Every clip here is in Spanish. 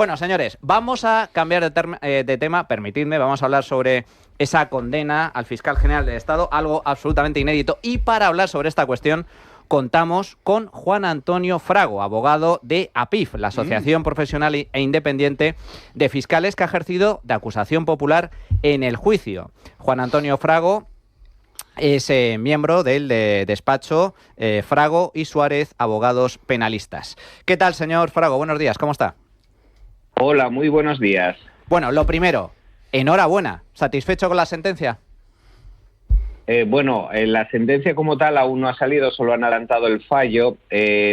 Bueno, señores, vamos a cambiar de tema, permitidme, vamos a hablar sobre esa condena al fiscal general del Estado, algo absolutamente inédito. Y para hablar sobre esta cuestión, contamos con Juan Antonio Frago, abogado de APIF, la Asociación Profesional e Independiente de Fiscales, que ha ejercido de acusación popular en el juicio. Juan Antonio Frago es miembro del despacho Frago y Suárez, abogados penalistas. ¿Qué tal, señor Frago? Buenos días, ¿cómo está? Hola, muy buenos días. Bueno, lo primero, enhorabuena. ¿Satisfecho con la sentencia? La sentencia como tal aún no ha salido, solo han adelantado el fallo.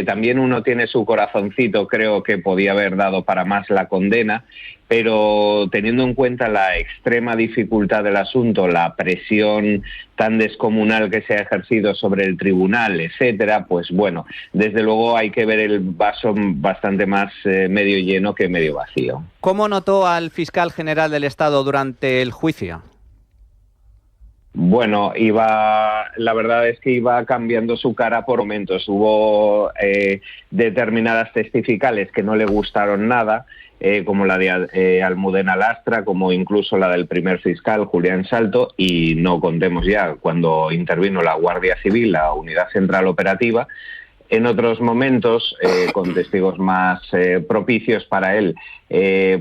También uno tiene su corazoncito, creo que podía haber dado para más la condena, pero teniendo en cuenta la extrema dificultad del asunto, la presión tan descomunal que se ha ejercido sobre el tribunal, etcétera, pues bueno, desde luego hay que ver el vaso bastante más medio lleno que medio vacío. ¿Cómo notó al fiscal general del Estado durante el juicio? Bueno, la verdad es que iba cambiando su cara por momentos. Hubo determinadas testificales que no le gustaron nada, como la de Almudena Lastra, como incluso la del primer fiscal, Julián Salto, y no contemos ya cuando intervino la Guardia Civil, la Unidad Central Operativa. En otros momentos, con testigos más propicios para él,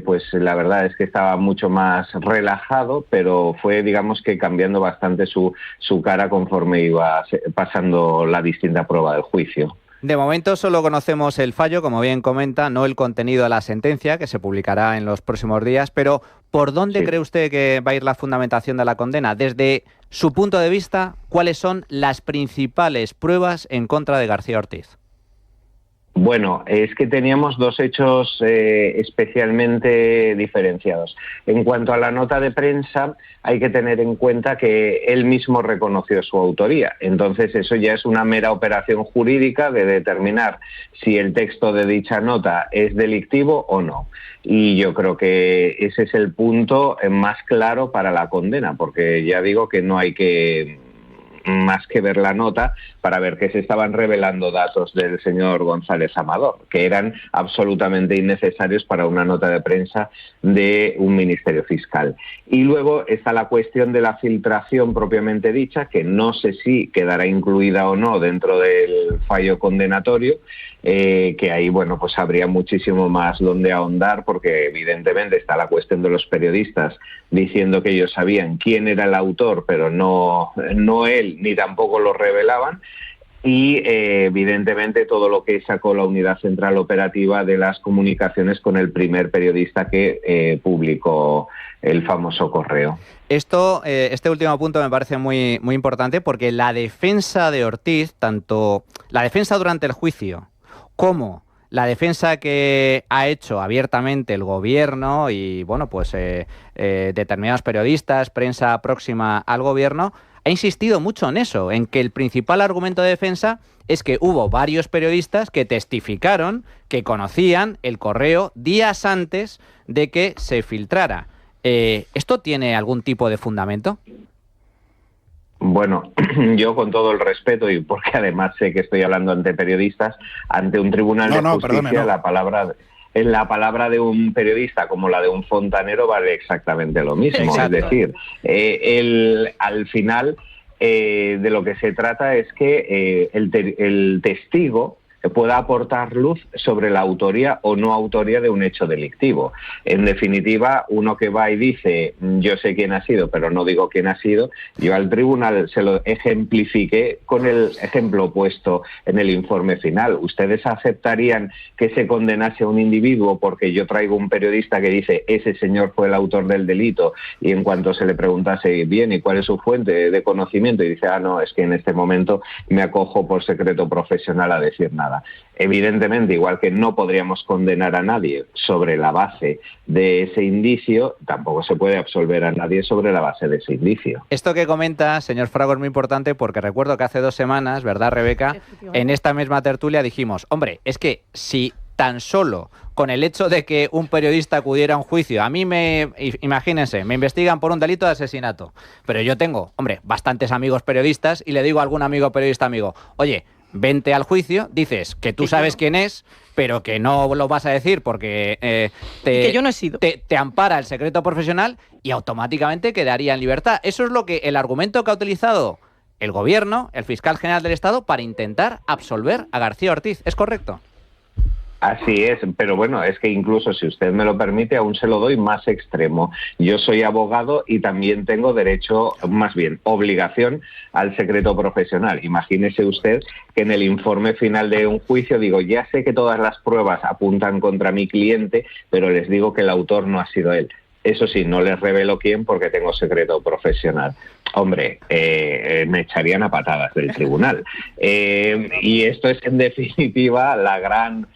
pues la verdad es que estaba mucho más relajado, pero fue, digamos, que cambiando bastante su cara conforme iba pasando la distinta prueba del juicio. De momento solo conocemos el fallo, como bien comenta, no el contenido de la sentencia, que se publicará en los próximos días, pero ¿por dónde cree usted que va a ir la fundamentación de la condena? Desde su punto de vista, ¿cuáles son las principales pruebas en contra de García Ortiz? Bueno, es que teníamos dos hechos especialmente diferenciados. En cuanto a la nota de prensa, hay que tener en cuenta que él mismo reconoció su autoría. Entonces, eso ya es una mera operación jurídica de determinar si el texto de dicha nota es delictivo o no. Y yo creo que ese es el punto más claro para la condena, porque ya digo que no hay que más que ver la nota para ver que se estaban revelando datos del señor González Amador, que eran absolutamente innecesarios para una nota de prensa de un ministerio fiscal. Y luego está la cuestión de la filtración propiamente dicha, que no sé si quedará incluida o no dentro del fallo condenatorio, que ahí, bueno, pues habría muchísimo más donde ahondar, porque evidentemente está la cuestión de los periodistas diciendo que ellos sabían quién era el autor, pero no él, ni tampoco lo revelaban. Y evidentemente todo lo que sacó la Unidad Central Operativa de las comunicaciones con el primer periodista que publicó el famoso correo. Este último punto me parece muy, muy importante, porque la defensa de Ortiz, tanto la defensa durante el juicio como la defensa que ha hecho abiertamente el gobierno y, bueno, pues determinados periodistas, prensa próxima al gobierno, ha insistido mucho en eso, en que el principal argumento de defensa es que hubo varios periodistas que testificaron que conocían el correo días antes de que se filtrara. ¿Esto tiene algún tipo de fundamento? Bueno, yo con todo el respeto, y porque además sé que estoy hablando ante periodistas, ante un tribunal de justicia, la palabra de un periodista como la de un fontanero vale exactamente lo mismo. Exacto. Es decir, al final de lo que se trata es que el testigo pueda aportar luz sobre la autoría o no autoría de un hecho delictivo. En definitiva, uno que va y dice, yo sé quién ha sido, pero no digo quién ha sido, yo al tribunal se lo ejemplifiqué con el ejemplo puesto en el informe final. ¿Ustedes aceptarían que se condenase a un individuo porque yo traigo un periodista que dice, ese señor fue el autor del delito, y en cuanto se le preguntase bien y cuál es su fuente de conocimiento, y dice, no, es que en este momento me acojo por secreto profesional a decir nada? Evidentemente, igual que no podríamos condenar a nadie sobre la base de ese indicio, tampoco se puede absolver a nadie sobre la base de ese indicio. Esto que comenta, señor Frago, es muy importante, porque recuerdo que hace 2 semanas, ¿verdad, Rebeca?, en esta misma tertulia dijimos, hombre, es que si tan solo con el hecho de que un periodista acudiera a un juicio, a mí imagínense, me investigan por un delito de asesinato, pero yo tengo, hombre, bastantes amigos periodistas y le digo a algún amigo periodista amigo, oye, vente al juicio, dices que tú sabes quién es, pero que no lo vas a decir porque que yo no he sido. te ampara el secreto profesional y automáticamente quedaría en libertad. Eso es lo que el argumento que ha utilizado el gobierno, el fiscal general del Estado, para intentar absolver a García Ortiz. ¿Es correcto? Así es, pero bueno, es que incluso si usted me lo permite, aún se lo doy más extremo. Yo soy abogado y también tengo derecho, más bien, obligación al secreto profesional. Imagínese usted que en el informe final de un juicio digo, ya sé que todas las pruebas apuntan contra mi cliente, pero les digo que el autor no ha sido él. Eso sí, no les revelo quién porque tengo secreto profesional. Hombre, me echarían a patadas del tribunal. Y esto es, en definitiva, la gran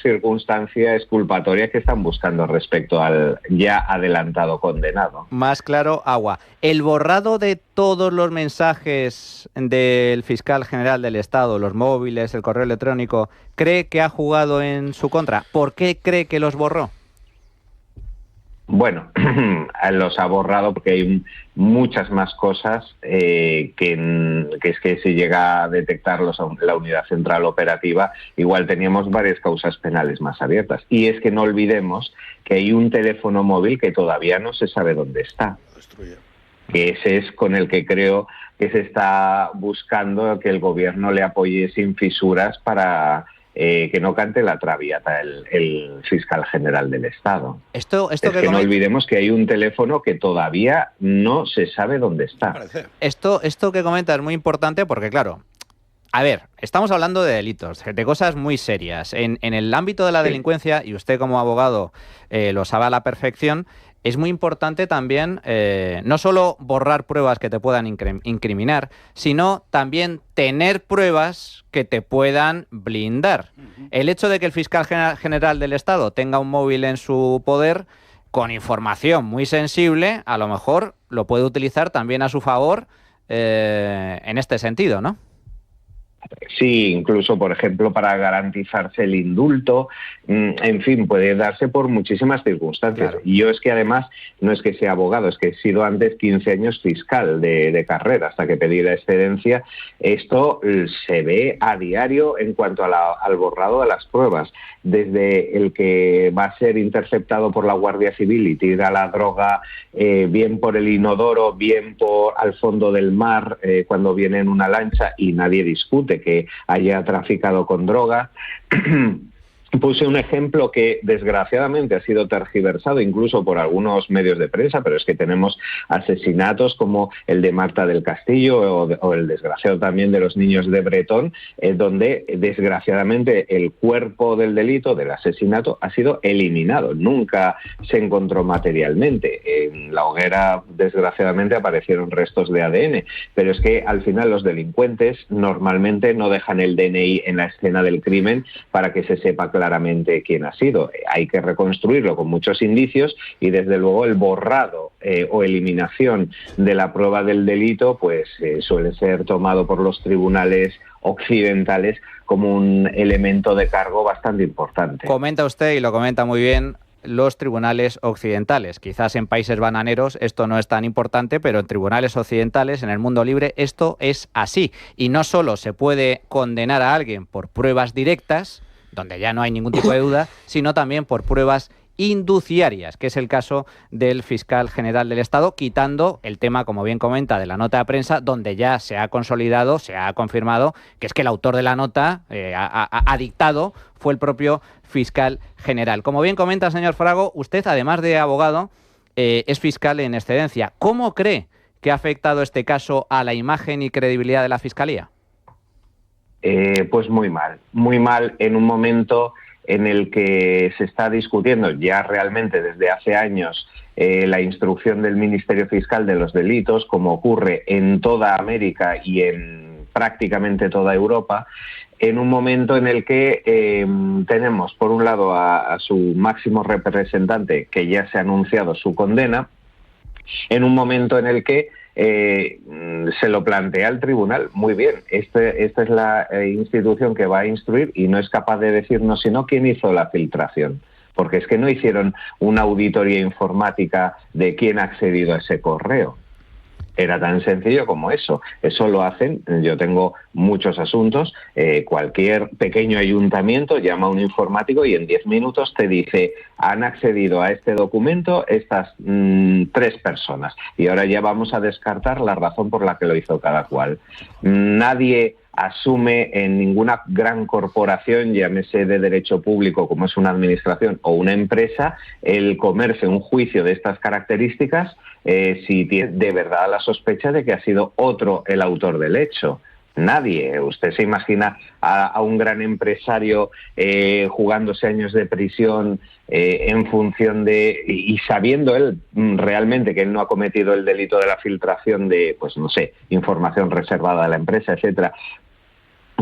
circunstancia exculpatoria que están buscando respecto al ya adelantado condenado. Más claro, agua. El borrado de todos los mensajes del fiscal general del Estado, los móviles, el correo electrónico, ¿cree que ha jugado en su contra? ¿Por qué cree que los borró? Bueno, los ha borrado porque hay muchas más cosas que es que si llega a detectarlos a la unidad central operativa, igual teníamos varias causas penales más abiertas. Y es que no olvidemos que hay un teléfono móvil que todavía no se sabe dónde está. Que ese es con el que creo que se está buscando que el gobierno le apoye sin fisuras para que no cante la traviata el fiscal general del Estado. Esto es que no olvidemos que hay un teléfono que todavía no se sabe dónde está. Esto que comenta es muy importante porque, claro, a ver, estamos hablando de delitos, de cosas muy serias. En el ámbito de la delincuencia, y usted como abogado lo sabe a la perfección, es muy importante también no solo borrar pruebas que te puedan incriminar, sino también tener pruebas que te puedan blindar. El hecho de que el fiscal general del Estado tenga un móvil en su poder con información muy sensible, a lo mejor lo puede utilizar también a su favor en este sentido, ¿no? Sí, incluso, por ejemplo, para garantizarse el indulto, en fin, puede darse por muchísimas circunstancias. Claro. Y yo es que además, no es que sea abogado, es que he sido antes 15 años fiscal de carrera hasta que pedí la excedencia. Esto se ve a diario en cuanto al borrado de las pruebas, desde el que va a ser interceptado por la Guardia Civil y tira la droga bien por el inodoro, bien al fondo del mar cuando viene en una lancha y nadie discute que haya traficado con droga. Puse un ejemplo que desgraciadamente ha sido tergiversado incluso por algunos medios de prensa, pero es que tenemos asesinatos como el de Marta del Castillo o el desgraciado también de los niños de Bretón, donde desgraciadamente el cuerpo del delito, del asesinato, ha sido eliminado. Nunca se encontró materialmente. En la hoguera, desgraciadamente, aparecieron restos de ADN, pero es que al final los delincuentes normalmente no dejan el DNI en la escena del crimen para que se sepa claramente quién ha sido. Hay que reconstruirlo con muchos indicios y desde luego el borrado o eliminación de la prueba del delito pues suele ser tomado por los tribunales occidentales como un elemento de cargo bastante importante. Comenta usted, y lo comenta muy bien, los tribunales occidentales. Quizás en países bananeros esto no es tan importante, pero en tribunales occidentales, en el mundo libre, esto es así. Y no solo se puede condenar a alguien por pruebas directas, donde ya no hay ningún tipo de duda, sino también por pruebas induciarias, que es el caso del fiscal general del Estado, quitando el tema, como bien comenta, de la nota de prensa, donde ya se ha consolidado, se ha confirmado que es que el autor de la nota ha dictado fue el propio fiscal general. Como bien comenta, señor Frago, usted, además de abogado, es fiscal en excedencia. ¿Cómo cree que ha afectado este caso a la imagen y credibilidad de la Fiscalía? Pues muy mal en un momento en el que se está discutiendo ya realmente desde hace años la instrucción del Ministerio Fiscal de los delitos, como ocurre en toda América y en prácticamente toda Europa, en un momento en el que tenemos por un lado a su máximo representante, que ya se ha anunciado su condena, en un momento en el que se lo plantea el tribunal. Muy bien, esta es la institución que va a instruir y no es capaz de decirnos sino quién hizo la filtración. Porque es que no hicieron una auditoría informática de quién ha accedido a ese correo. Era tan sencillo como eso. Eso lo hacen, yo tengo muchos asuntos, cualquier pequeño ayuntamiento llama a un informático y en 10 minutos te dice, han accedido a este documento estas 3 personas. Y ahora ya vamos a descartar la razón por la que lo hizo cada cual. Nadie asume en ninguna gran corporación, llámese de derecho público como es una administración o una empresa, el comerse un juicio de estas características si tiene de verdad la sospecha de que ha sido otro el autor del hecho. Nadie. Usted se imagina a un gran empresario jugándose años de prisión en función de... y sabiendo él realmente que él no ha cometido el delito de la filtración de, pues no sé, información reservada a la empresa, etcétera.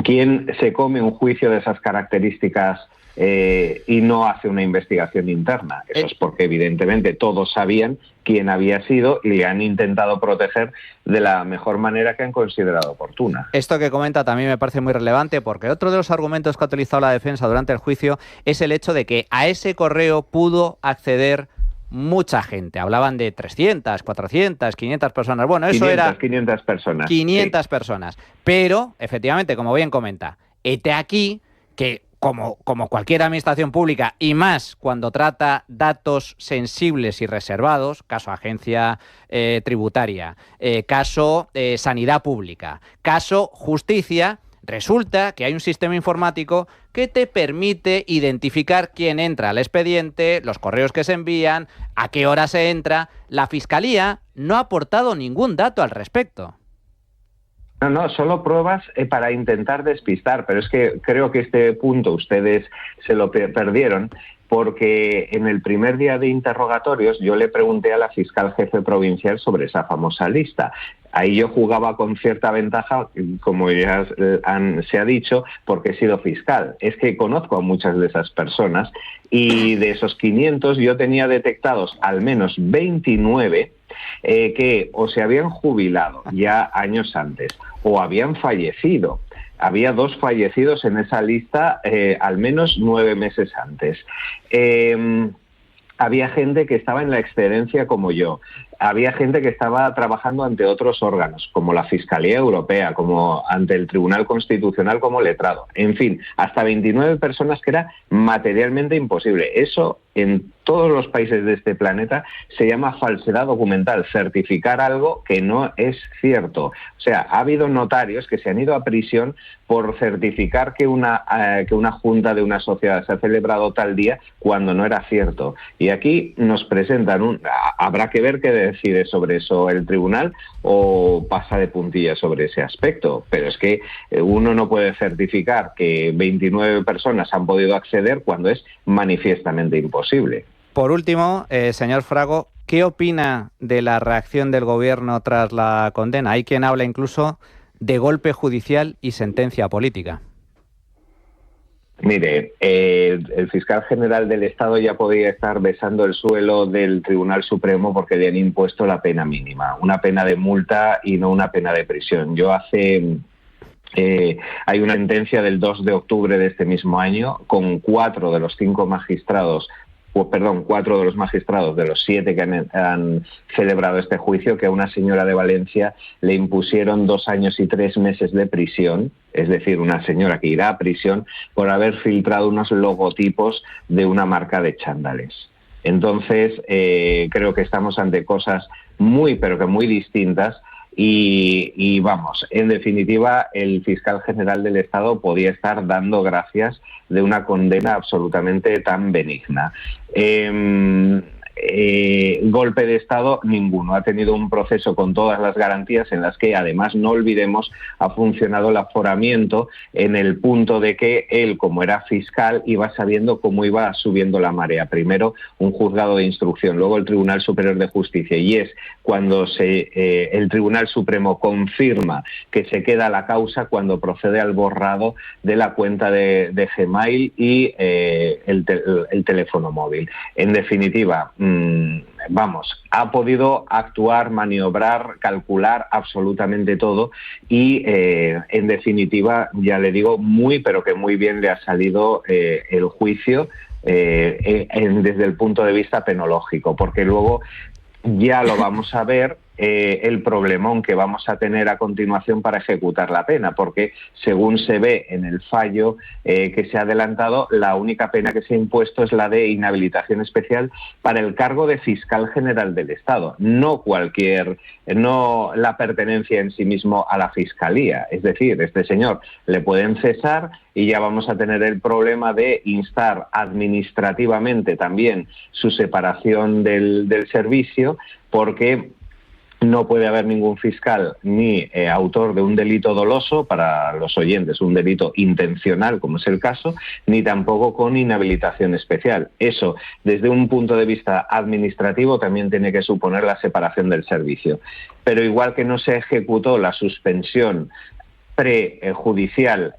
¿Quién se come un juicio de esas características y no hace una investigación interna? Eso es porque evidentemente todos sabían quién había sido y le han intentado proteger de la mejor manera que han considerado oportuna. Esto que comenta también me parece muy relevante porque otro de los argumentos que ha utilizado la defensa durante el juicio es el hecho de que a ese correo pudo acceder mucha gente. Hablaban de 300, 400, 500 personas. Bueno, eso 500, era... 500 personas. 500 sí. personas. Pero, efectivamente, como bien comenta, hete aquí que como cualquier administración pública, y más cuando trata datos sensibles y reservados, caso agencia tributaria, caso sanidad pública, caso justicia, resulta que hay un sistema informático que te permite identificar quién entra al expediente, los correos que se envían, a qué hora se entra. La Fiscalía no ha aportado ningún dato al respecto. No, solo pruebas para intentar despistar, pero es que creo que este punto ustedes se lo perdieron porque en el primer día de interrogatorios yo le pregunté a la fiscal jefe provincial sobre esa famosa lista. Ahí yo jugaba con cierta ventaja, como ya se ha dicho, porque he sido fiscal. Es que conozco a muchas de esas personas y de esos 500 yo tenía detectados al menos 29 que o se habían jubilado ya años antes o habían fallecido. Había 2 fallecidos en esa lista al menos 9 meses antes. Había gente que estaba en la excedencia como yo. Había gente que estaba trabajando ante otros órganos, como la Fiscalía Europea, como ante el Tribunal Constitucional como letrado. En fin, hasta 29 personas, que era materialmente imposible. Eso en todos los países de este planeta se llama falsedad documental, certificar algo que no es cierto. O sea, ha habido notarios que se han ido a prisión por certificar que una junta de una sociedad se ha celebrado tal día cuando no era cierto. Y aquí nos presentan habrá que ver qué decide sobre eso el tribunal o pasa de puntillas sobre ese aspecto. Pero es que uno no puede certificar que 29 personas han podido acceder cuando es manifiestamente imposible. Por último, señor Frago, ¿qué opina de la reacción del gobierno tras la condena? Hay quien habla incluso de golpe judicial y sentencia política. Mire, el fiscal general del Estado ya podría estar besando el suelo del Tribunal Supremo porque le han impuesto la pena mínima, una pena de multa y no una pena de prisión. Hay una sentencia del 2 de octubre de este mismo año con 4 de los magistrados de los 7 que han celebrado este juicio, que a una señora de Valencia le impusieron 2 años y 3 meses de prisión, es decir, una señora que irá a prisión por haber filtrado unos logotipos de una marca de chándales. Entonces, creo que estamos ante cosas muy, pero que muy distintas. Y vamos, en definitiva, el fiscal general del Estado podía estar dando gracias de una condena absolutamente tan benigna. Golpe de Estado, ninguno. Ha tenido un proceso con todas las garantías en las que, además, no olvidemos, ha funcionado el aforamiento en el punto de que él, como era fiscal, iba sabiendo cómo iba subiendo la marea. Primero un juzgado de instrucción, luego el Tribunal Superior de Justicia, y es cuando el Tribunal Supremo confirma que se queda la causa cuando procede al borrado de la cuenta de Gmail y el teléfono móvil. En definitiva, ha podido actuar, maniobrar, calcular absolutamente todo y, en definitiva, ya le digo, muy, pero que muy bien le ha salido el juicio desde el punto de vista penológico, porque luego ya lo vamos a ver el problemón que vamos a tener a continuación para ejecutar la pena, porque según se ve en el fallo que se ha adelantado, la única pena que se ha impuesto es la de inhabilitación especial para el cargo de fiscal general del Estado, no la pertenencia en sí mismo a la Fiscalía. Es decir, este señor le pueden cesar y ya vamos a tener el problema de instar administrativamente también su separación del servicio, porque no puede haber ningún fiscal ni autor de un delito doloso, para los oyentes, un delito intencional, como es el caso, ni tampoco con inhabilitación especial. Eso, desde un punto de vista administrativo, también tiene que suponer la separación del servicio. Pero igual que no se ejecutó la suspensión prejudicial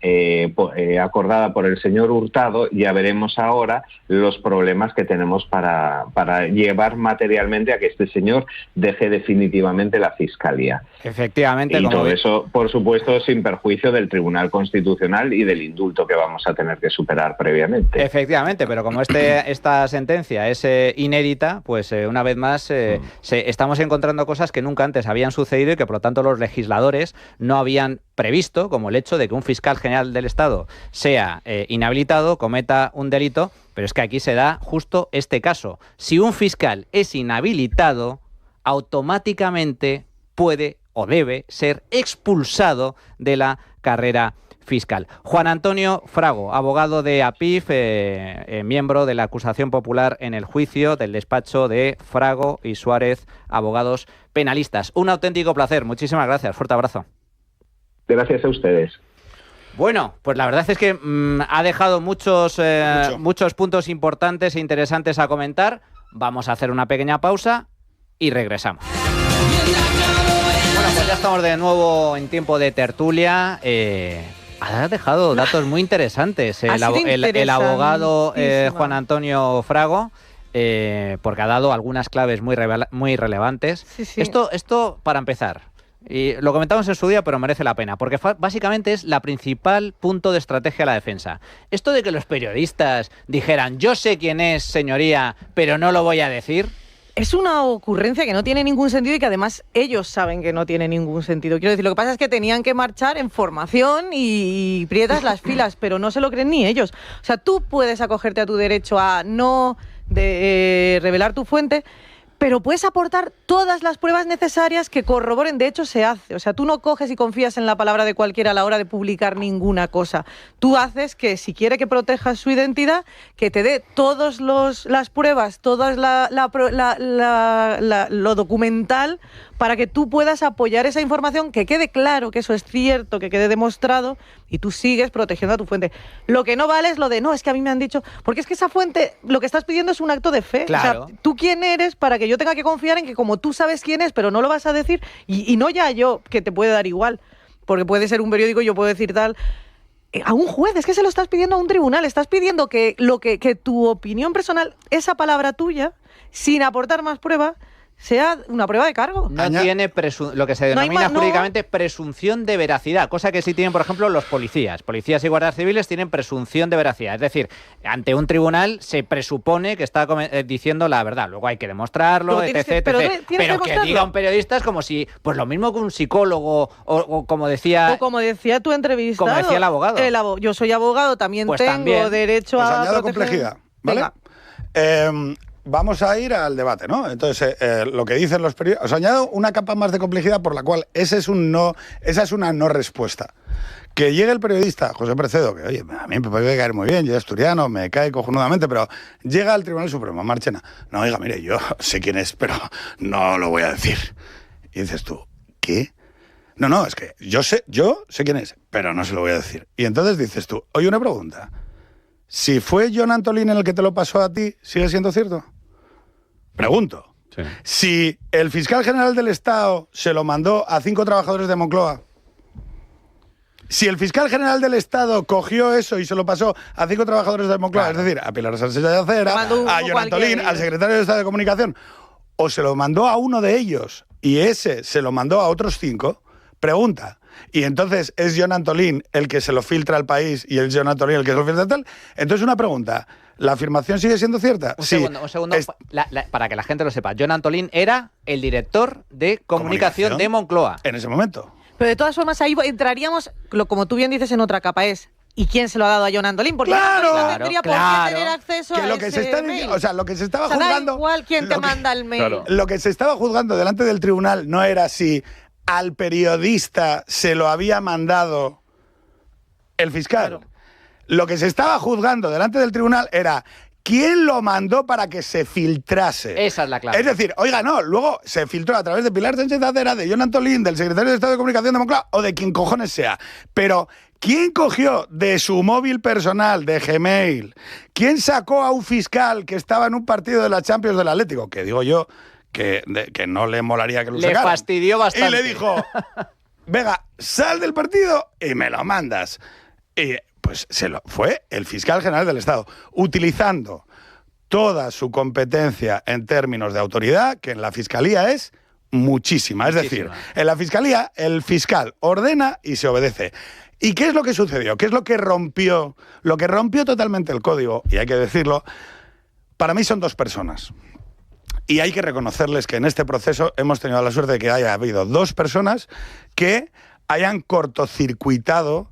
acordada por el señor Hurtado, ya veremos ahora los problemas que tenemos para llevar materialmente a que este señor deje definitivamente la Fiscalía. Efectivamente. Y todo eso, por supuesto, sin perjuicio del Tribunal Constitucional y del indulto que vamos a tener que superar previamente. Efectivamente, pero como esta sentencia es inédita, pues una vez más estamos encontrando cosas que nunca antes habían sucedido y que por lo tanto los legisladores no habían previsto, como el hecho de que un fiscal general del Estado sea inhabilitado, cometa un delito, pero es que aquí se da justo este caso. Si un fiscal es inhabilitado, automáticamente puede o debe ser expulsado de la carrera fiscal. Juan Antonio Frago, abogado de APIF, miembro de la acusación popular en el juicio del despacho de Frago y Suárez, abogados penalistas. Un auténtico placer. Muchísimas gracias. Fuerte abrazo. Gracias a ustedes. Bueno, pues la verdad es que ha dejado muchos puntos importantes e interesantes a comentar. Vamos a hacer una pequeña pausa y regresamos. Bueno, pues ya estamos de nuevo en tiempo de tertulia. Ha dejado datos muy interesantes el abogado Juan Antonio Frago, porque ha dado algunas claves muy relevantes. Sí. Esto para empezar. Y lo comentamos en su día, pero merece la pena, porque básicamente es la principal punto de estrategia de la defensa. Esto de que los periodistas dijeran, yo sé quién es, señoría, pero no lo voy a decir. Es una ocurrencia que no tiene ningún sentido y que además ellos saben que no tiene ningún sentido. Quiero decir, lo que pasa es que tenían que marchar en formación y prietas las filas, pero no se lo creen ni ellos. O sea, tú puedes acogerte a tu derecho a no revelar tu fuente, pero puedes aportar todas las pruebas necesarias que corroboren. De hecho, se hace. O sea, tú no coges y confías en la palabra de cualquiera a la hora de publicar ninguna cosa. Tú haces que, si quiere que protejas su identidad, que te dé todas las pruebas, todas lo documental, para que tú puedas apoyar esa información, que quede claro que eso es cierto, que quede demostrado, y tú sigues protegiendo a tu fuente. Lo que no vale es lo de, no, es que a mí me han dicho, porque es que esa fuente, lo que estás pidiendo es un acto de fe. Claro. O sea, ¿tú quién eres para que yo tenga que confiar en que como tú sabes quién es, pero no lo vas a decir? Y no ya yo, que te puede dar igual, porque puede ser un periódico y yo puedo decir tal. A un juez, es que se lo estás pidiendo a un tribunal, estás pidiendo que tu opinión personal, esa palabra tuya, sin aportar más prueba, sea una prueba de cargo. No tiene lo que se denomina jurídicamente presunción de veracidad, cosa que sí tienen, por ejemplo, los policías. Policías y guardias civiles tienen presunción de veracidad. Es decir, ante un tribunal se presupone que está diciendo la verdad. Luego hay que demostrarlo, etc. Pero que diga un periodista es como si, pues lo mismo que un psicólogo o como decía... O como decía tu entrevistado. Como decía el abogado. Yo soy abogado, también pues tengo derecho a añado proteger... complejidad, ¿vale? Vamos a ir al debate, ¿no? Entonces, lo que dicen los periodistas... Os añado una capa más de complejidad por la cual esa es una no respuesta. Que llegue el periodista, José Precedo, que oye, a mí me puede caer muy bien, yo soy asturiano, me cae cojonudamente, pero llega al Tribunal Supremo, Marchena. No, oiga, mire, yo sé quién es, pero no lo voy a decir. Y dices tú, ¿qué? No, es que yo sé quién es, pero no se lo voy a decir. Y entonces dices tú, oye, una pregunta. Si fue John Antolín el que te lo pasó a ti, ¿sigue siendo cierto? Pregunto. Sí. Si el fiscal general del Estado se lo mandó a 5 trabajadores de Moncloa, si el fiscal general del Estado cogió eso y se lo pasó a 5 trabajadores de Moncloa, claro, es decir, a Pilar Sánchez de Acera, a John Antolín, al secretario de Estado de Comunicación, o se lo mandó a uno de ellos y ese se lo mandó a otros 5, Pregunta. Y entonces es Jon Antolín el que se lo filtra al país y es Jon Antolín el que se lo filtra al tal. Entonces una pregunta, ¿la afirmación sigue siendo cierta? Un segundo, para que la gente lo sepa. Jon Antolín era el director de comunicación de Moncloa. En ese momento. Pero de todas formas ahí entraríamos, como tú bien dices, en otra capa, es ¿y quién se lo ha dado a Jon Antolín? Porque ¡Claro! no tendría por qué tener acceso a lo que se está mail. o sea, lo que se estaba da juzgando... igual quién te manda el mail. Claro. Lo que se estaba juzgando delante del tribunal no era si al periodista se lo había mandado el fiscal. Claro. Lo que se estaba juzgando delante del tribunal era quién lo mandó para que se filtrase. Esa es la clave. Es decir, oiga, no, luego se filtró a través de Pilar Sánchez Acera, de Jon Antolín, del secretario de Estado de Comunicación de Moncloa o de quien cojones sea. Pero ¿quién cogió de su móvil personal, de Gmail? ¿Quién sacó a un fiscal que estaba en un partido de la Champions del Atlético? Que digo yo que no le molaría que lo sacaran. Le fastidió bastante. Y le dijo, venga, sal del partido y me lo mandas. Y pues fue el fiscal general del Estado, utilizando toda su competencia en términos de autoridad, que en la Fiscalía es muchísima. Es decir, en la Fiscalía el fiscal ordena y se obedece. ¿Y qué es lo que sucedió? ¿Qué es lo que rompió? Lo que rompió totalmente el código, y hay que decirlo, para mí son dos personas. Y hay que reconocerles que en este proceso hemos tenido la suerte de que haya habido dos personas que hayan cortocircuitado,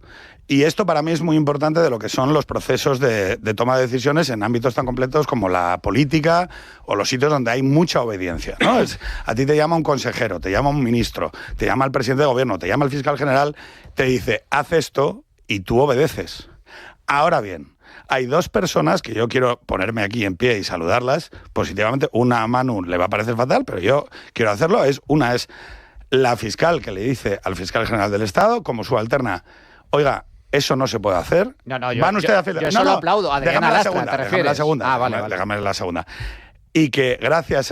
y esto para mí es muy importante de lo que son los procesos de toma de decisiones en ámbitos tan completos como la política o los sitios donde hay mucha obediencia, ¿no? A ti te llama un consejero, te llama un ministro, te llama el presidente de gobierno, te llama el fiscal general, te dice, haz esto y tú obedeces. Ahora bien, hay dos personas que yo quiero ponerme aquí en pie y saludarlas positivamente. Una a Manu le va a parecer fatal, pero yo quiero hacerlo. Una es la fiscal que le dice al fiscal general del Estado, como subalterna, oiga, eso no se puede hacer. Yo solo aplaudo. Adriana Lastra, ¿te refieres? Déjame la segunda. Vale. Déjame la segunda. Y que gracias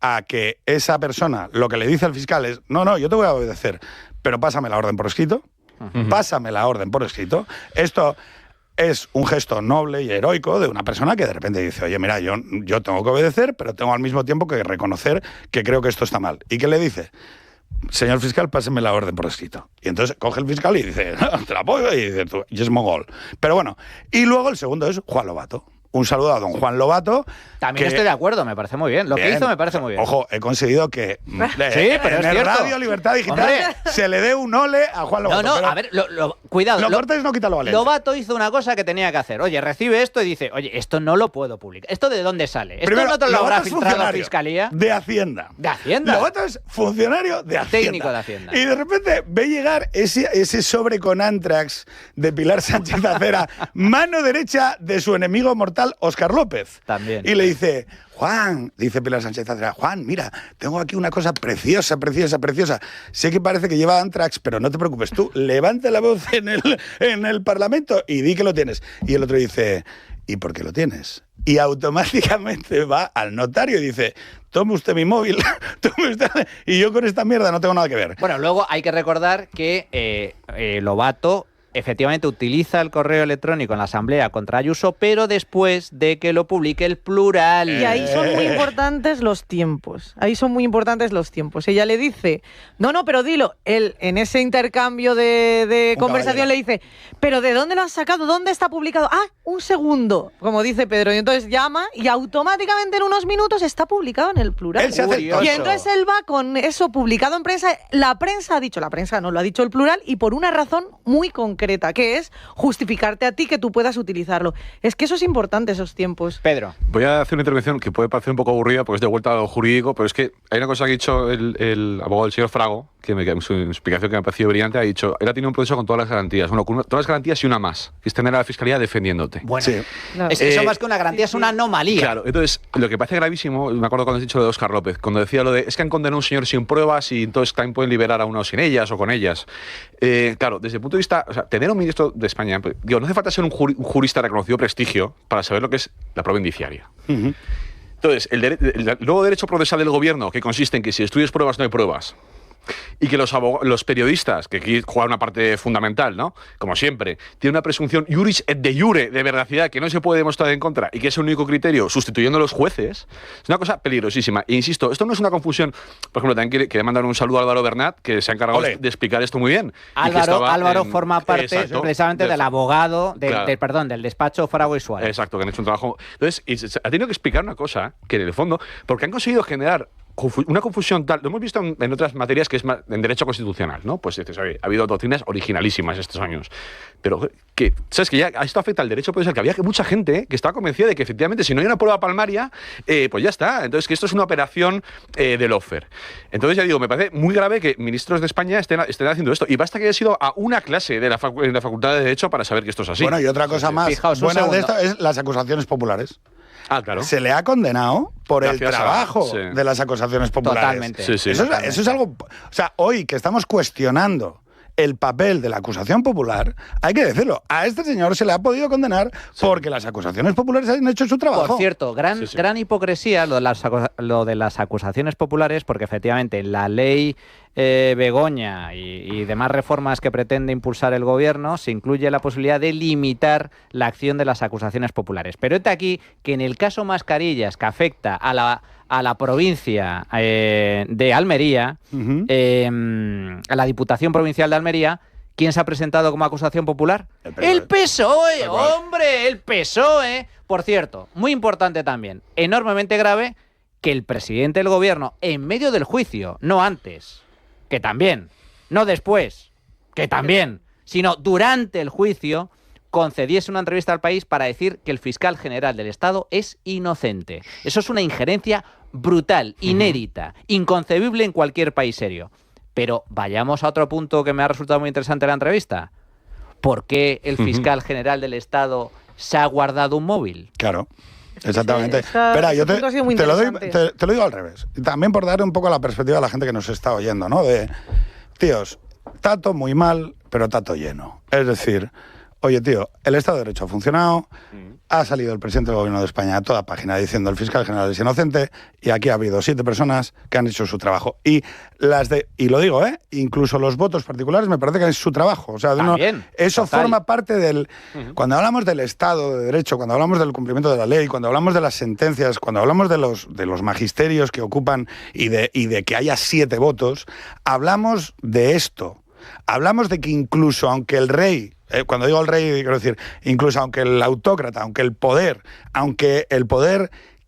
a que esa persona lo que le dice al fiscal es, no, yo te voy a obedecer, pero pásame la orden por escrito. Pásame la orden por escrito. Esto es un gesto noble y heroico de una persona que de repente dice, oye, mira, yo tengo que obedecer, pero tengo al mismo tiempo que reconocer que creo que esto está mal. ¿Y qué le dice? Señor fiscal, páseme la orden por escrito. Y entonces coge el fiscal y dice, te la apoyo, y dice, tú, y es mogol. Pero bueno, y luego el segundo es Juan Lobato. Un saludo a don Juan Lobato. También estoy de acuerdo, me parece muy bien. Lo que hizo me parece muy bien. Ojo, he conseguido que pero en el Radio Libertad Digital se le dé un ole a Juan Lobato. No, a ver, cuidado. Lo cortes no quita lo valiente. Lobato hizo una cosa que tenía que hacer. Oye, recibe esto y dice, oye, esto no lo puedo publicar. ¿Esto de dónde sale? ¿Esto Primero, no te lo habrá Lobato filtrado la Fiscalía? De Hacienda. ¿De Hacienda? Lobato es funcionario de Hacienda. Técnico de Hacienda. Y de repente ve llegar ese sobre con Antrax de Pilar Sánchez Acera, mano derecha de su enemigo mortal, Óscar López. También. Y le dice, Juan, dice Pilar Sánchez Acera, Juan, mira, tengo aquí una cosa preciosa. Sé que parece que lleva Antrax, pero no te preocupes, tú levanta la voz en el Parlamento y di que lo tienes. Y el otro dice, ¿y por qué lo tienes? Y automáticamente va al notario y dice, tome usted mi móvil, y yo con esta mierda no tengo nada que ver. Bueno, luego hay que recordar que Lobato efectivamente utiliza el correo electrónico en la Asamblea contra Ayuso, pero después de que lo publique el Plural. Y ahí son muy importantes los tiempos. Ella le dice, no, pero dilo. Él, en ese intercambio de conversación, le dice, ¿pero de dónde lo has sacado? ¿Dónde está publicado? Ah, un segundo, como dice Pedro. Y entonces llama y automáticamente en unos minutos está publicado en el Plural. Y entonces él va con eso publicado en prensa. La prensa ha dicho, la prensa no lo ha dicho el Plural, y por una razón muy concreta, que es justificarte a ti que tú puedas utilizarlo. Es que eso es importante, esos tiempos. Pedro. Voy a hacer una intervención que puede parecer un poco aburrida porque es de vuelta a lo jurídico, pero es que hay una cosa que ha dicho el abogado del señor Frago, que en su explicación que me ha parecido brillante, ha dicho, él ha tenido un proceso con todas las garantías. Bueno, con todas las garantías y una más, que es tener a la Fiscalía defendiéndote. Bueno, sí. Claro. Eso más que una garantía es una anomalía. Claro, entonces, lo que parece gravísimo, me acuerdo cuando has dicho lo de Óscar López, cuando decía lo de, es que han condenado a un señor sin pruebas y entonces también pueden liberar a uno sin ellas o con ellas. Claro, desde el punto de vista, o sea, tener un ministro de España, digo, no hace falta ser un jurista de reconocido prestigio para saber lo que es la prueba indiciaria. Entonces, el nuevo derecho procesal del gobierno, que consiste en que si destruyes pruebas no hay pruebas, y que los periodistas, que aquí juegan una parte fundamental, ¿no? Como siempre, tienen una presunción juris et de jure de veracidad que no se puede demostrar en contra y que es el único criterio sustituyendo a los jueces, es una cosa peligrosísima. E insisto, esto no es una confusión. Por ejemplo, también quería mandar un saludo a Álvaro Bernat, que se ha encargado de explicar esto muy bien. Álvaro forma parte precisamente del abogado, del despacho Fragua y Suárez. Exacto, que han hecho un trabajo. Entonces, ha tenido que explicar una cosa, que en el fondo, porque han conseguido generar una confusión tal, lo hemos visto en otras materias que es más en derecho constitucional, ¿no? Pues dices, oye, ha habido doctrinas originalísimas estos años, pero que, ¿sabes? Que ya esto afecta al derecho procesal, que había mucha gente que estaba convencida de que efectivamente si no hay una prueba palmaria, pues ya está. Entonces, que esto es una operación de lawfare. Entonces, ya digo, me parece muy grave que ministros de España estén haciendo esto, y basta que haya sido a una clase de en la Facultad de Derecho para saber que esto es así. Bueno, y otra cosa más Fijaos, buena de esto es las acusaciones populares. Claro. Se le ha condenado por Gracias el trabajo de las acusaciones populares. Totalmente. Sí, Eso es algo... O sea, hoy que estamos cuestionando el papel de la acusación popular, hay que decirlo, a este señor se le ha podido condenar porque las acusaciones populares han hecho su trabajo. Por cierto, gran hipocresía lo de las acusaciones populares, porque efectivamente la ley Begoña y demás reformas que pretende impulsar el gobierno se incluye la posibilidad de limitar la acción de las acusaciones populares. Pero este aquí que en el caso Mascarillas, que afecta a la provincia de Almería, a la Diputación Provincial de Almería, ¿quién se ha presentado como acusación popular? ¡El PSOE! ¡Hombre! ¡El PSOE! Por cierto, muy importante también, enormemente grave, que el presidente del gobierno, en medio del juicio, no antes, que también, no después, que también, sino durante el juicio, concediese una entrevista al País para decir que el fiscal general del Estado es inocente. Eso es una injerencia brutal, inédita, inconcebible en cualquier país serio. Pero vayamos a otro punto que me ha resultado muy interesante de la entrevista. ¿Por qué el fiscal general del Estado se ha guardado un móvil? Claro. Exactamente. Espera, yo te lo digo al revés. Y también por dar un poco la perspectiva a la gente que nos está oyendo, ¿no? De, tíos, tato muy mal, pero tato lleno. Es decir, oye, tío, el Estado de Derecho ha funcionado, ha salido el presidente del Gobierno de España a toda página diciendo el fiscal general es inocente, y aquí ha habido 7 personas que han hecho su trabajo. Y lo digo, incluso los votos particulares me parece que es su trabajo. O sea, eso forma parte del... Cuando hablamos del Estado de Derecho, cuando hablamos del cumplimiento de la ley, cuando hablamos de las sentencias, cuando hablamos de los magisterios que ocupan y de que haya 7 votos, hablamos de esto. Hablamos de que incluso aunque el rey... cuando digo el rey, quiero decir, incluso aunque el autócrata, aunque el poder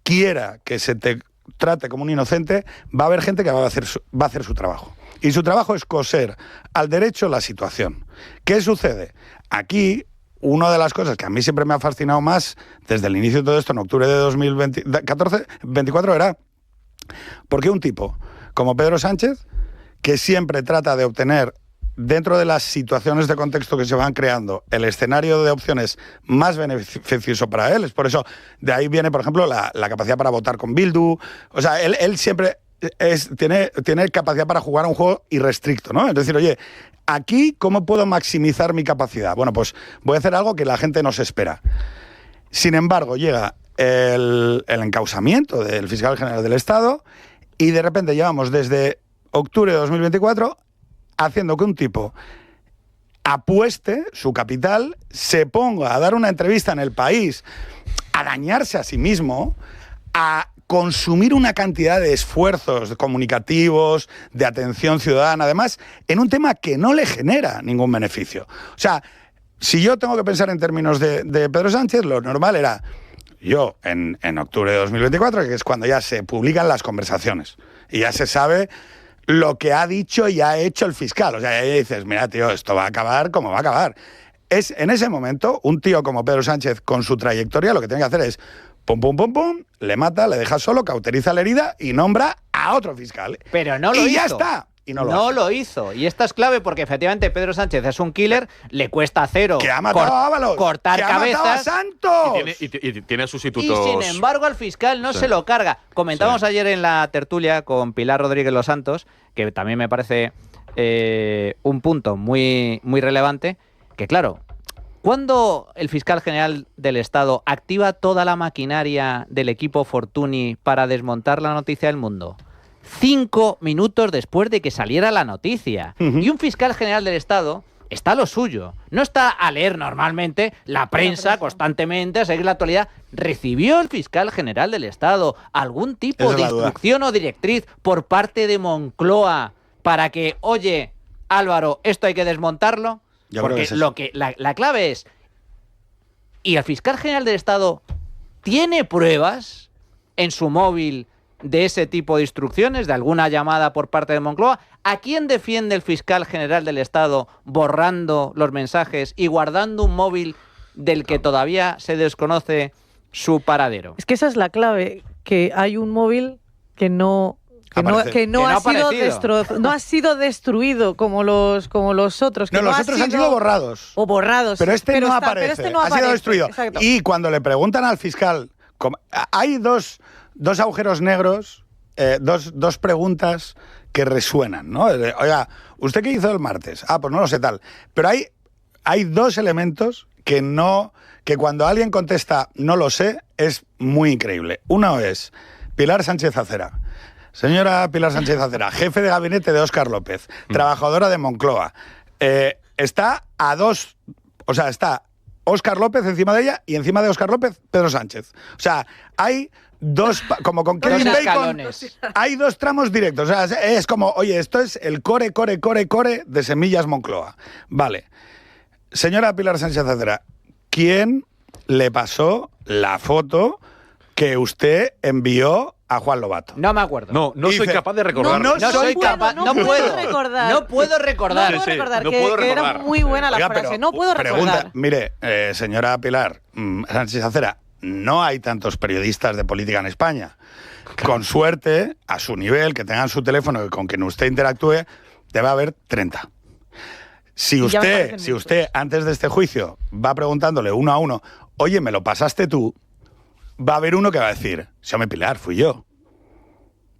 quiera que se te trate como un inocente, va a haber gente que va a hacer su trabajo. Y su trabajo es coser al derecho la situación. ¿Qué sucede? Aquí, una de las cosas que a mí siempre me ha fascinado más desde el inicio de todo esto, en octubre de 2024, era por qué un tipo como Pedro Sánchez, que siempre trata de obtener, dentro de las situaciones de contexto que se van creando, el escenario de opciones más beneficioso para él. Es por eso, de ahí viene, por ejemplo, la capacidad para votar con Bildu. O sea, él siempre tiene capacidad para jugar a un juego irrestricto, ¿no? Es decir, oye, aquí, ¿cómo puedo maximizar mi capacidad? Bueno, pues voy a hacer algo que la gente no se espera. Sin embargo, llega el encausamiento del fiscal general del Estado y de repente llevamos desde octubre de 2024 haciendo que un tipo apueste su capital, se ponga a dar una entrevista en El País, a dañarse a sí mismo, a consumir una cantidad de esfuerzos comunicativos, de atención ciudadana, además, en un tema que no le genera ningún beneficio. O sea, si yo tengo que pensar en términos de Pedro Sánchez, lo normal era, yo en octubre de 2024, que es cuando ya se publican las conversaciones, y ya se sabe lo que ha dicho y ha hecho el fiscal. O sea, ahí dices, mira, tío, esto va a acabar como va a acabar. En ese momento, un tío como Pedro Sánchez, con su trayectoria, lo que tiene que hacer es pum, pum, pum, pum, le mata, le deja solo, cauteriza la herida y nombra a otro fiscal. Pero no lo hizo. Y ya está. Y no lo hizo. Y esto es clave porque efectivamente Pedro Sánchez es un killer, le cuesta cero que ha matado a Ábalos, cortar que cabezas. Ha matado a Santos. Y tiene sustitutos. Y sin embargo al fiscal no se lo carga. Comentábamos ayer en la tertulia con Pilar Rodríguez Los Santos, que también me parece un punto muy, muy relevante, que claro, ¿cuándo el fiscal general del Estado activa toda la maquinaria del equipo Fortuny para desmontar la noticia del Mundo? 5 minutos después de que saliera la noticia. Y un fiscal general del Estado está a lo suyo. No está a leer normalmente la prensa constantemente, a seguir la actualidad. ¿Recibió el fiscal general del Estado algún tipo de instrucción o directriz por parte de Moncloa para que, oye, Álvaro, esto hay que desmontarlo? Porque la clave es, ¿y el fiscal general del Estado tiene pruebas en su móvil de ese tipo de instrucciones, de alguna llamada por parte de Moncloa? ¿A quién defiende el fiscal general del Estado borrando los mensajes y guardando un móvil del que todavía se desconoce su paradero? Es que esa es la clave, que hay un móvil que no ha sido destruido como los otros. Que los otros han sido borrados. O borrados. Pero este no aparece. Ha sido destruido. Exacto. Y cuando le preguntan al fiscal, hay dos agujeros negros, dos preguntas que resuenan, ¿no? Oiga, ¿usted qué hizo el martes? Pues no lo sé tal. Pero hay dos elementos que cuando alguien contesta no lo sé, es muy increíble. Uno es Pilar Sánchez Acera. Señora Pilar Sánchez Acera, jefe de gabinete de Óscar López, trabajadora de Moncloa. Está Óscar López encima de ella y encima de Óscar López, Pedro Sánchez. O sea, hay dos, como con Kevin Bacon, hay dos tramos directos. O sea, es como, oye, esto es el core de Semillas Moncloa. Vale. Señora Pilar Sánchez Acera, ¿quién le pasó la foto que usted envió a Juan Lobato? No me acuerdo. No soy capaz de recordar. No puedo recordar. No puedo recordar. Que era muy buena la frase. No puedo recordar. Mire, señora Pilar Sánchez Acera, no hay tantos periodistas de política en España. Con suerte, a su nivel, que tengan su teléfono y con quien usted interactúe, debe haber 30. Si usted, antes de este juicio, va preguntándole uno a uno, oye, ¿me lo pasaste tú?, va a haber uno que va a decir, sí, hombre, Pilar, fui yo.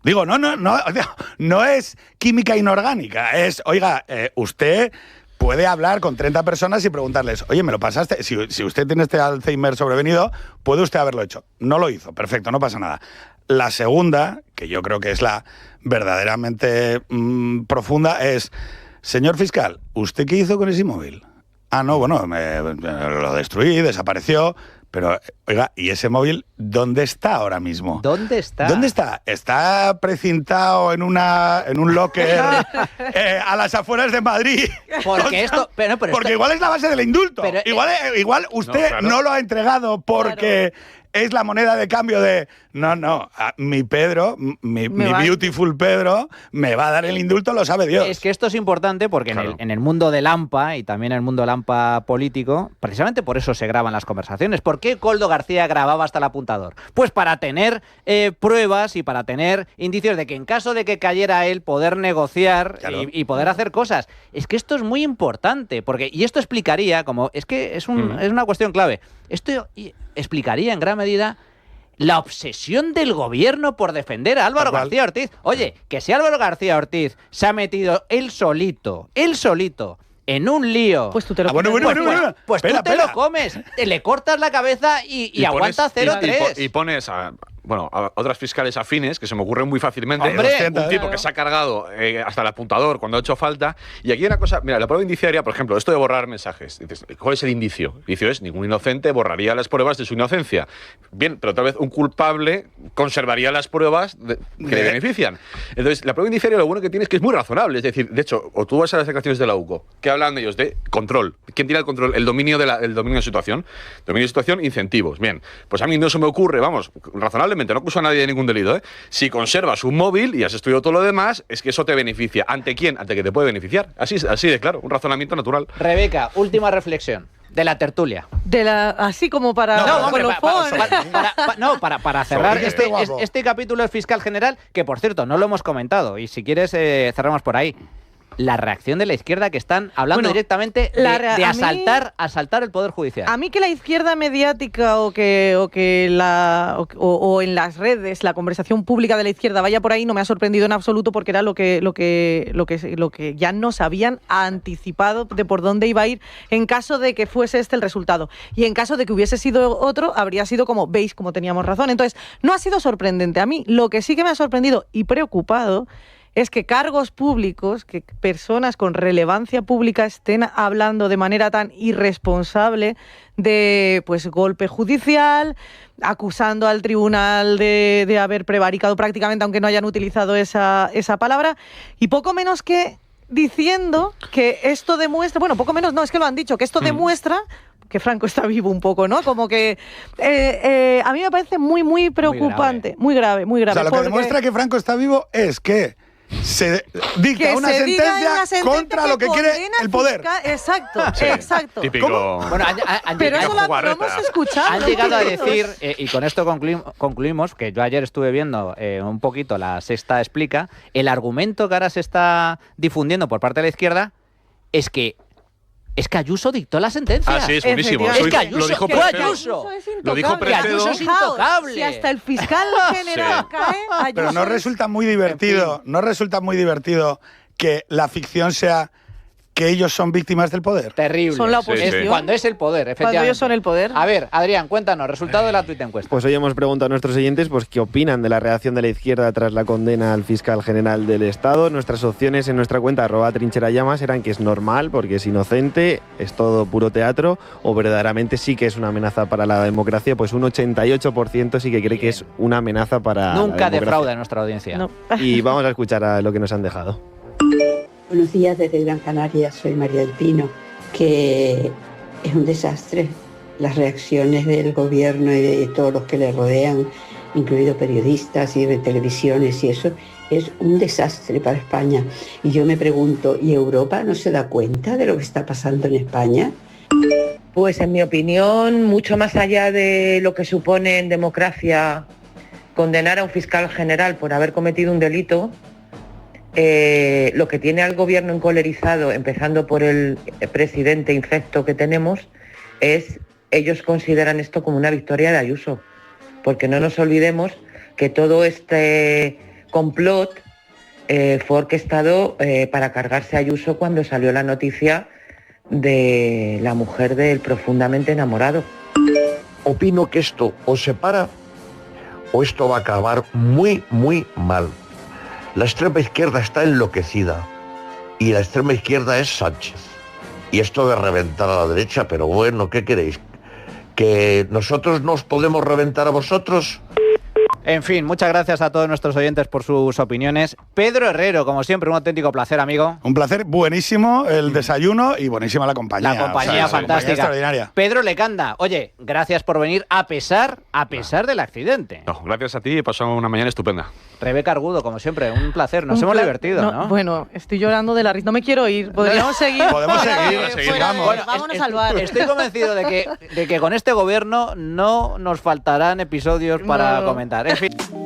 Digo, no es química inorgánica, es, oiga, usted puede hablar con 30 personas y preguntarles, oye, ¿me lo pasaste? Si usted tiene este Alzheimer sobrevenido, puede usted haberlo hecho. No lo hizo, perfecto, no pasa nada. La segunda, que yo creo que es la verdaderamente profunda, es, señor fiscal, ¿usted qué hizo con ese móvil? No, bueno, lo destruí, desapareció. Pero, oiga, ¿y ese móvil dónde está ahora mismo? ¿Dónde está? ¿Está precintado en un locker a las afueras de Madrid? Porque porque igual es la base del indulto. Pero, igual usted no lo ha entregado porque es la moneda de cambio de... mi Pedro, mi beautiful Pedro, me va a dar el indulto, lo sabe Dios. Es que esto es importante porque en el mundo del AMPA y también en el mundo del AMPA político, precisamente por eso se graban las conversaciones. ¿Por qué Koldo García grababa hasta el apuntador? Pues para tener pruebas y para tener indicios de que en caso de que cayera él, poder negociar y poder hacer cosas. Es que esto es muy importante, y esto explicaría, es una cuestión clave, esto explicaría en gran medida la obsesión del gobierno por defender a Álvaro García Ortiz. Oye, que si Álvaro García Ortiz se ha metido él solito, en un lío... Pues tú te lo comes. Pues tú te lo comes, le cortas la cabeza y aguanta 0-3. Y pones a otras fiscales afines, que se me ocurren muy fácilmente. ¡Hombre! Un tipo que se ha cargado hasta el apuntador cuando ha hecho falta. Y aquí hay una cosa, mira, la prueba indiciaria, por ejemplo, esto de borrar mensajes. Dices, ¿cuál es el indicio? El indicio es, ningún inocente borraría las pruebas de su inocencia. Bien, pero tal vez un culpable conservaría las pruebas que le benefician. Entonces, la prueba indiciaria lo bueno que tiene es que es muy razonable. Es decir, de hecho, o tú vas a las declaraciones de la UCO, que hablan de ellos de control. ¿Quién tiene el control? El dominio de situación. Dominio de situación, incentivos. Bien, pues a mí no se me ocurre, razonablemente, no acuso a nadie de ningún delito, si conservas un móvil y has estudiado todo lo demás, es que eso te beneficia. ¿Ante quién? Ante que te puede beneficiar. Así de claro, un razonamiento natural. Rebeca, última reflexión de la tertulia. Así como para... Para cerrar este capítulo del fiscal general, que por cierto, no lo hemos comentado, y si quieres cerramos por ahí. la reacción de la izquierda, que están hablando directamente de asaltar el Poder Judicial. A mí que la izquierda mediática o en las redes la conversación pública de la izquierda vaya por ahí no me ha sorprendido en absoluto, porque era lo que ya nos habían anticipado de por dónde iba a ir en caso de que fuese este el resultado. Y en caso de que hubiese sido otro, habría sido como, veis, como teníamos razón. Entonces, no ha sido sorprendente. A mí lo que sí que me ha sorprendido y preocupado es que cargos públicos, que personas con relevancia pública estén hablando de manera tan irresponsable de golpe judicial, acusando al tribunal de haber prevaricado prácticamente, aunque no hayan utilizado esa palabra, y poco menos que diciendo que esto demuestra, poco menos no, es que lo han dicho, que esto demuestra que Franco está vivo un poco, ¿no? Como que a mí me parece muy, muy preocupante, muy grave. O sea, lo que demuestra que Franco está vivo es que se dicta una sentencia contra lo que quiere el poder. Exacto, sí. Exacto. Típico. Bueno, pero eso lo hemos escuchado. Han llegado a decir, y con esto concluimos, que yo ayer estuve viendo un poquito La Sexta Explica, el argumento que ahora se está difundiendo por parte de la izquierda es que Ayuso dictó la sentencia. Ah, sí, es buenísimo. Es que Ayuso, lo dijo Ayuso. Lo dijo Precedo. Ayuso es intocable. Si hasta el fiscal general cae, Ayuso. Pero no resulta muy divertido, que la ficción sea que ellos son víctimas del poder. Terrible. Son la oposición. Es cuando es el poder, efectivamente. Cuando ellos son el poder. A ver, Adrián, cuéntanos, resultado de la tuit encuesta. Pues hoy hemos preguntado a nuestros oyentes qué opinan de la reacción de la izquierda tras la condena al fiscal general del Estado. Nuestras opciones en nuestra cuenta @trincherallamas eran que es normal porque es inocente, es todo puro teatro, o verdaderamente sí que es una amenaza para la democracia. Pues un 88% sí que cree que es una amenaza para la Nunca democracia. defrauda a nuestra audiencia. No. Y vamos a escuchar a lo que nos han dejado. Buenos días desde Gran Canaria, soy María del Pino, que es un desastre las reacciones del gobierno y de todos los que le rodean, incluidos periodistas y de televisiones y eso, es un desastre para España. Y yo me pregunto, ¿y Europa no se da cuenta de lo que está pasando en España? Pues en mi opinión, mucho más allá de lo que supone en democracia condenar a un fiscal general por haber cometido un delito, lo que tiene al gobierno encolerizado, empezando por el presidente infecto que tenemos, es ellos consideran esto como una victoria de Ayuso, porque no nos olvidemos que todo este complot fue orquestado para cargarse a Ayuso cuando salió la noticia de la mujer del profundamente enamorado. Opino que esto o se para o esto va a acabar muy, muy mal. La extrema izquierda está enloquecida y la extrema izquierda es Sánchez. Y esto de reventar a la derecha, pero bueno, ¿qué queréis? ¿Que nosotros nos podemos reventar a vosotros? En fin, muchas gracias a todos nuestros oyentes por sus opiniones. Pedro Herrero, como siempre, un auténtico placer, amigo. Un placer, buenísimo el desayuno y buenísima la compañía. La compañía fantástica. Compañía extraordinaria. Pedro Lecanda, oye, gracias por venir a pesar del accidente. No, gracias a ti, he pasado una mañana estupenda. Rebeca Argudo, como siempre, un placer. Nos hemos divertido, ¿no? Bueno, estoy llorando de la risa. No me quiero ir. Podríamos seguir. Podemos seguir, sigamos. Bueno, vámonos al bar. Estoy convencido de que con este gobierno no nos faltarán episodios para comentar. En fin.